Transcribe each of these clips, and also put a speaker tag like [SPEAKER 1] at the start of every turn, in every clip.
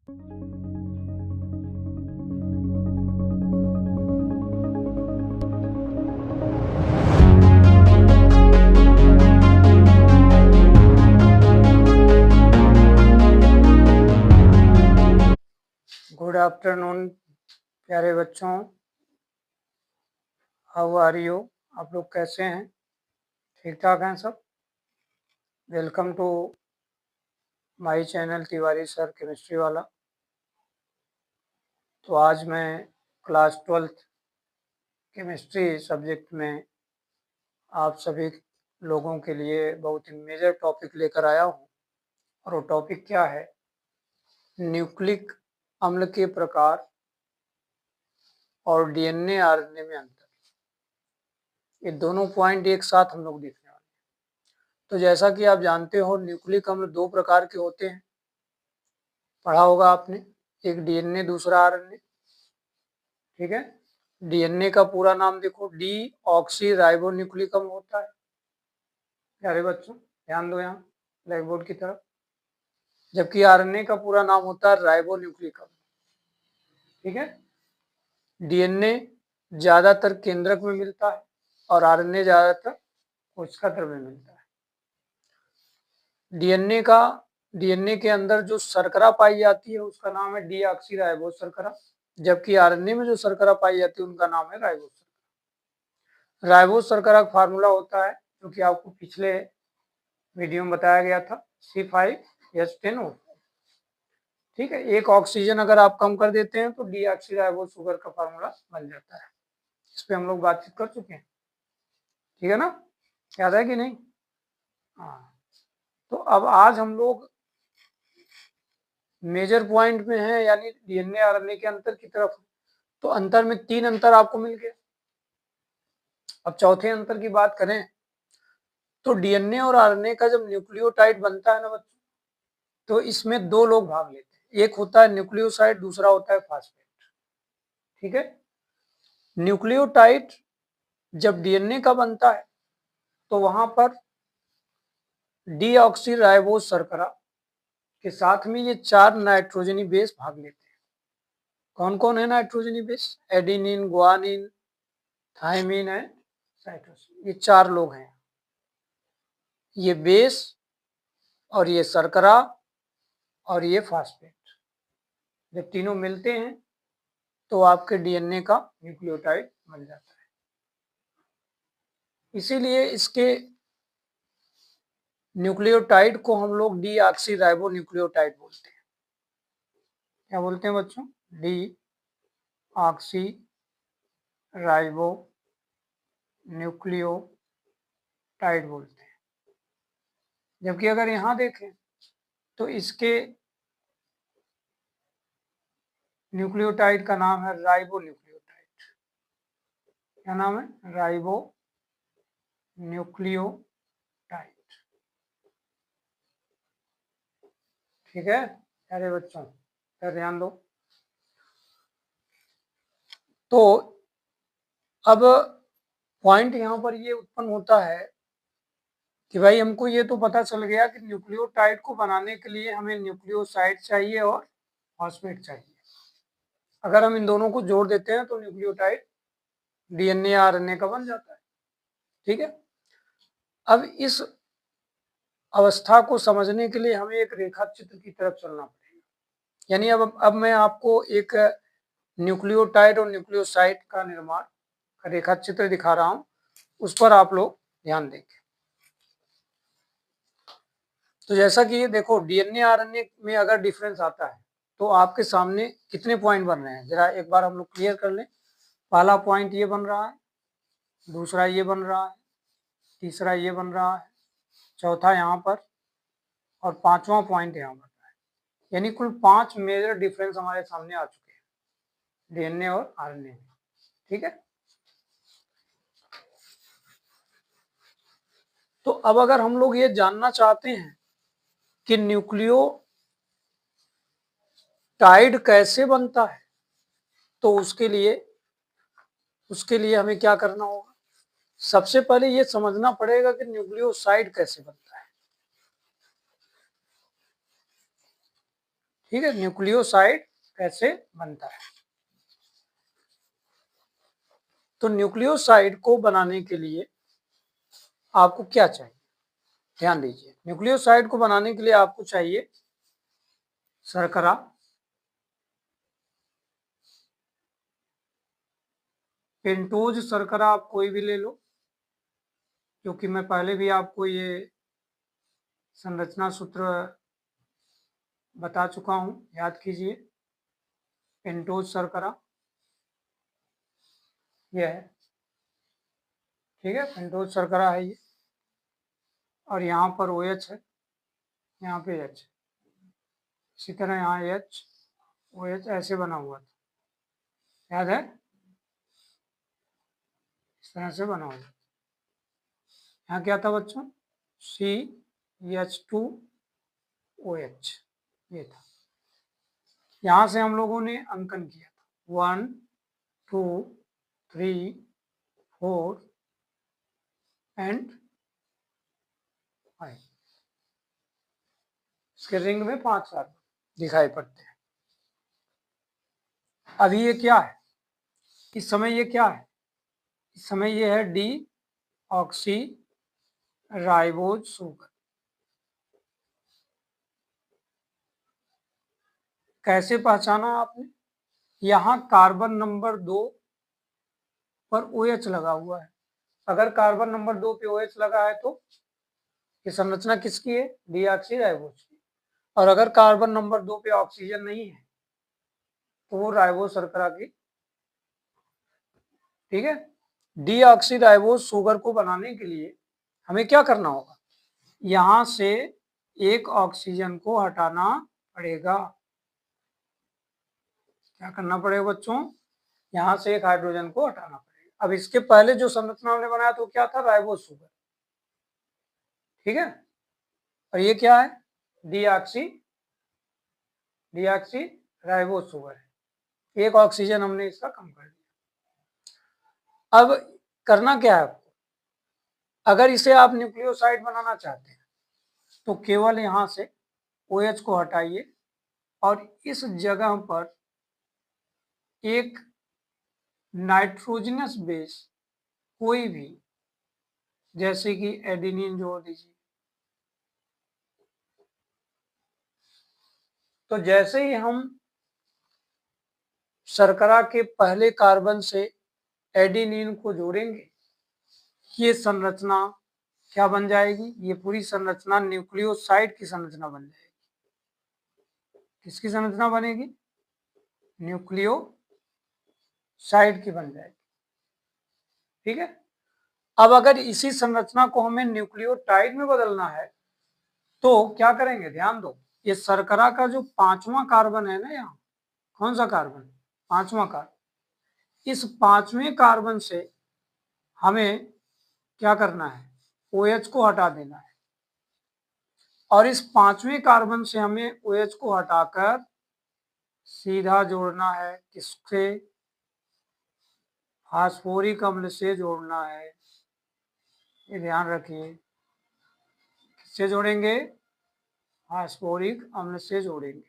[SPEAKER 1] Good afternoon प्यारे बच्चों, how are you? आप लोग कैसे हैं? ठीक ठाक हैं सब? Welcome to my channel Tiwari sir chemistry वाला। तो आज मैं क्लास 12th केमिस्ट्री सब्जेक्ट में आप सभी लोगों के लिए बहुत ही मेजर टॉपिक लेकर आया हूँ। और वो टॉपिक क्या है? न्यूक्लिक अम्ल के प्रकार और डीएनए आरएनए में अंतर। ये दोनों पॉइंट एक साथ हम लोग देखने वाले हैं। तो जैसा कि आप जानते हो, न्यूक्लिक अम्ल दो प्रकार के होते हैं, पढ़ा होगा आपने। एक डीएनए, दूसरा आरएनए। ठीक है। डीएनए का पूरा नाम देखो, डी ऑक्सी राइबो न्यूक्लिक अम्ल होता है। प्यारे बच्चों ध्यान दो यहाँ ब्लैक बोर्ड की तरफ। जबकि आरएनए का पूरा नाम होता है राइबो न्यूक्लिक अम्ल। ठीक है। डीएनए ज्यादातर केंद्रक में मिलता है और आरएनए ज्यादातर कोशिकातर में मिलता है। डीएनए के अंदर जो शर्करा पाई जाती है उसका नाम है डीऑक्सी राइबो शर्करा, जबकि आरएनए में जो शर्करा पाई जाती है उनका नाम है राइबो शर्करा। राइबो शर्करा का फार्मूला होता है जो कि आपको पिछले वीडियो में बताया गया था, C5H10O। ठीक है। एक ऑक्सीजन अगर आप कम कर देते हैं तो डीऑक्सी राइबो शुगर का फार्मूला बन जाता है। इस पे हम लोग बातचीत कर चुके हैं। ठीक है ना? याद है कि नहीं? हाँ। तो अब आज हम लोग मेजर पॉइंट में है, यानी डीएनए आरएनए के अंतर की तरफ। तो अंतर में 3 अंतर आपको मिल गए। अब चौथे अंतर की बात करें तो डीएनए और आरएनए का जब न्यूक्लियोटाइड बनता है ना बच्चों, तो इसमें दो लोग भाग लेते हैं। एक होता है न्यूक्लियोसाइड, दूसरा होता है फास्फेट। ठीक है। न्यूक्लियोटाइड जब डीएनए का बनता है तो वहां पर डीऑक्सीराइबोज शर्करा के साथ में ये 4 नाइट्रोजनी बेस भाग लेते हैं। कौन कौन है नाइट्रोजनी बेस? एडिनिन, गुआनिन, थायमिन है, साइटोसिन। ये 4 लोग हैं। ये बेस और ये शर्करा और ये फास्फेट जब तीनों मिलते हैं तो आपके डीएनए का न्यूक्लियोटाइड बन जाता है। इसीलिए इसके न्यूक्लियोटाइड को हम लोग डीऑक्सीराइबो न्यूक्लियोटाइड बोलते हैं। क्या बोलते हैं बच्चों? डीऑक्सीराइबो न्यूक्लियोटाइड बोलते हैं। जबकि अगर यहां देखें तो इसके न्यूक्लियोटाइड का नाम है राइबो न्यूक्लियोटाइड। क्या नाम है? Ribo nucleotide. ठीक है अरे बच्चों, फिर ध्यान दो। तो अब पॉइंट यहाँ पर ये उत्पन्न होता है कि भाई हमको ये तो पता चल गया कि न्यूक्लियोटाइड को बनाने के लिए हमें न्यूक्लियोसाइड चाहिए और फॉस्फेट चाहिए। अगर हम इन दोनों को जोड़ देते हैं तो न्यूक्लियोटाइड डीएनए आरएनए का बन जाता है। ठीक है। अब इस अवस्था को समझने के लिए हमें एक रेखा चित्र की तरफ चलना पड़ेगा। यानी अब मैं आपको एक न्यूक्लियोटाइड और न्यूक्लियोसाइड का निर्माण का रेखा चित्र दिखा रहा हूं, उस पर आप लोग ध्यान देंगे। तो जैसा कि ये देखो, डीएनए आरएनए में अगर डिफरेंस आता है तो आपके सामने कितने पॉइंट बन रहे हैं, जरा एक बार हम लोग क्लियर कर लें। पहला पॉइंट ये बन रहा है, दूसरा ये बन रहा है, तीसरा ये बन रहा है, चौथा यहाँ पर और पांचवा पॉइंट यहाँ बन रहा है। यानी कुल 5 मेजर डिफरेंस हमारे सामने आ चुके हैं डीएनए और आरएनए में। ठीक है। तो अब अगर हम लोग ये जानना चाहते हैं कि न्यूक्लियोटाइड कैसे बनता है तो उसके लिए हमें क्या करना होगा? सबसे पहले ये समझना पड़ेगा कि न्यूक्लियोसाइड कैसे बनता है। ठीक है, न्यूक्लियोसाइड कैसे बनता है। तो न्यूक्लियोसाइड को बनाने के लिए आपको क्या चाहिए, ध्यान दीजिए। न्यूक्लियोसाइड को बनाने के लिए आपको चाहिए शर्करा, पेंटोज शर्करा आप कोई भी ले लो, क्योंकि मैं पहले भी आपको ये संरचना सूत्र बता चुका हूं, याद कीजिए। पेंटोज शर्करा ये है, ठीक है, पेंटोज शर्करा है ये, और यहाँ पर OH है, यहाँ पे H, इसी तरह यहाँ H OH ऐसे बना हुआ था, याद है, इस तरह से बना हुआ। यहाँ क्या था बच्चों, CH2OH, ये था। यहाँ से हम लोगों ने अंकन किया था 1 2 3 4 एंड 5। इसके रिंग में 5 कार्बन दिखाई पड़ते हैं। अभी ये क्या है, इस समय ये क्या है, इस समय ये है डी ऑक्सी राइबोज शुगर। कैसे पहचाना आपने, यहाँ कार्बन नंबर 2 पर OH लगा हुआ है। अगर कार्बन नंबर 2 पे OH लगा है तो ये संरचना किसकी है, डीऑक्सी राइबोज की। और अगर कार्बन नंबर 2 पे ऑक्सीजन नहीं है तो वो राइबोज शर्करा की, ठीक है। डीऑक्सी राइबोज शुगर को बनाने के लिए हमें क्या करना होगा, यहां से एक ऑक्सीजन को हटाना पड़ेगा। क्या करना पड़ेगा बच्चों, यहां से एक हाइड्रोजन को हटाना पड़ेगा। अब इसके पहले जो संरचना हमने बनाया तो क्या था, राइबोज शुगर, ठीक है। और ये क्या है, डीऑक्सी राइबोज शुगर है, एक ऑक्सीजन हमने इसका कम कर दिया। अब करना क्या है आपको, अगर इसे आप न्यूक्लियोसाइड बनाना चाहते हैं तो केवल यहां से OH को हटाइए और इस जगह पर एक नाइट्रोजनस बेस कोई भी, जैसे कि एडेनिन जोड़ दीजिए। तो जैसे ही हम शर्करा के पहले कार्बन से एडेनिन को जोड़ेंगे, ये संरचना क्या बन जाएगी, ये पूरी संरचना न्यूक्लियोसाइड की संरचना बन जाएगी। किसकी संरचना बनेगी, न्यूक्लियोसाइड की बन जाएगी, ठीक है। अब अगर इसी संरचना को हमें न्यूक्लियोटाइड में बदलना है तो क्या करेंगे, ध्यान दो, ये शर्करा का जो 5वां कार्बन है ना, यहाँ कौन सा कार्बन, 5वां कार्बन, इस 5वें कार्बन से हमें क्या करना है, OH को हटा देना है। और इस 5वें कार्बन से हमें OH को हटाकर सीधा जोड़ना है, किससे, फास्फोरिक अम्ल से जोड़ना है, ये ध्यान रखिए। किससे जोड़ेंगे, फास्फोरिक अम्ल से जोड़ेंगे,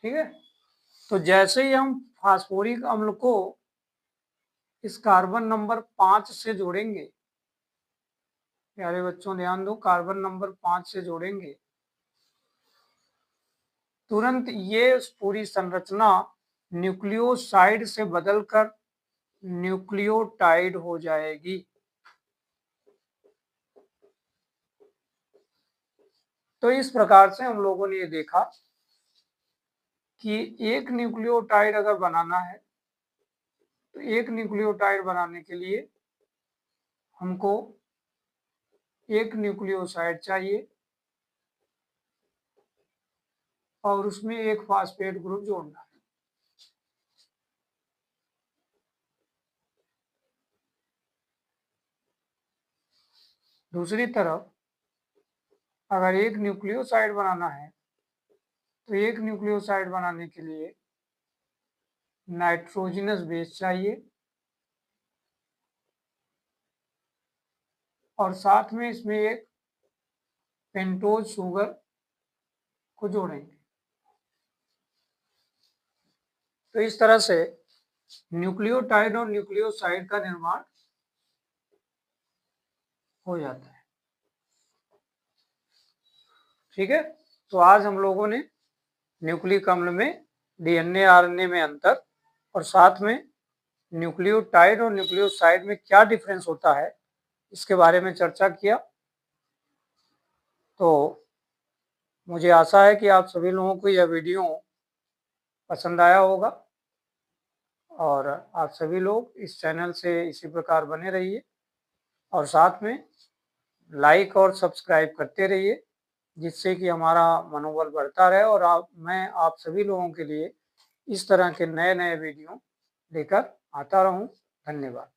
[SPEAKER 1] ठीक है। तो जैसे ही हम फास्फोरिक अम्ल को इस कार्बन नंबर 5 से जोड़ेंगे, प्यारे बच्चों ध्यान दो, कार्बन नंबर 5 से जोड़ेंगे, तुरंत ये पूरी संरचना न्यूक्लियोसाइड से बदलकर न्यूक्लियोटाइड हो जाएगी। तो इस प्रकार से हम लोगों ने ये देखा कि एक न्यूक्लियोटाइड अगर बनाना है तो एक न्यूक्लियोटाइड बनाने के लिए हमको एक न्यूक्लियोसाइड चाहिए और उसमें एक फास्फेट ग्रुप जोड़ना है। दूसरी तरफ अगर एक न्यूक्लियोसाइड बनाना है तो एक न्यूक्लियोसाइड बनाने के लिए नाइट्रोजनस बेस चाहिए और साथ में इसमें एक पेंटोज शुगर को जोड़ेंगे। तो इस तरह से न्यूक्लियोटाइड और न्यूक्लियोसाइड का निर्माण हो जाता है। ठीक है, तो आज हम लोगों ने न्यूक्लिक अम्ल में डीएनए आरएनए में अंतर और साथ में न्यूक्लियोटाइड और न्यूक्लियोसाइड में क्या डिफरेंस होता है इसके बारे में चर्चा किया। तो मुझे आशा है कि आप सभी लोगों को यह वीडियो पसंद आया होगा और आप सभी लोग इस चैनल से इसी प्रकार बने रहिए और साथ में लाइक और सब्सक्राइब करते रहिए, जिससे कि हमारा मनोबल बढ़ता रहे और मैं आप सभी लोगों के लिए इस तरह के नए नए वीडियो लेकर आता रहूं। धन्यवाद।